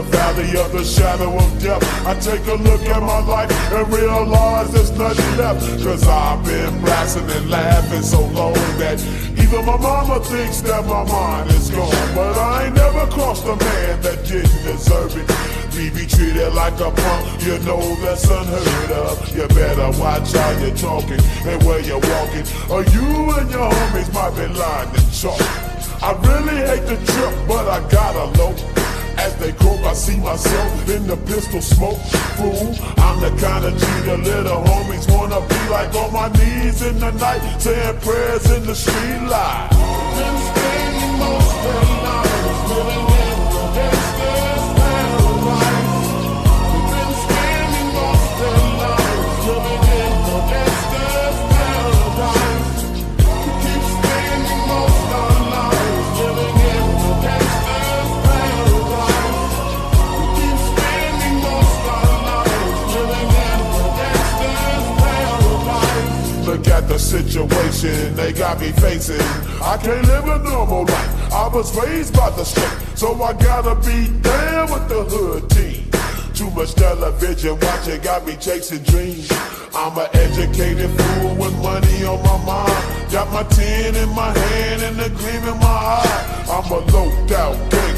the valley of the shadow of death. I take a look at my life and realize there's nothing left. Cause I've been blasting and laughing so long that even my mama thinks that my mind is gone. But I ain't never crossed a man that didn't deserve it. Me be treated like a punk, you know that's unheard of. You better watch how you're talking and where you're walking, or you and your homies might be lying to chalk. I really hate the trip, but I gotta low. As they croak, I see myself in the pistol smoke. Fool, I'm the kind of G the little homies wanna be like, on my knees in the night, saying prayers in the street light. Been spending most of the night living in the gangster's paradise. Been spending most of the night living in the gangster's paradise. Keep spending most of the night living in the gangster's paradise. Keep spending most of the night living in the gangster's paradise. Look at the situation they got me facing. I can't live a normal life. I was raised by the street, so I gotta be down with the hood team. Too much television watching got me chasing dreams. I'm an educated fool with money on my mind. Got my tin in my hand and a gleam in my eye. I'm a low-out gangster.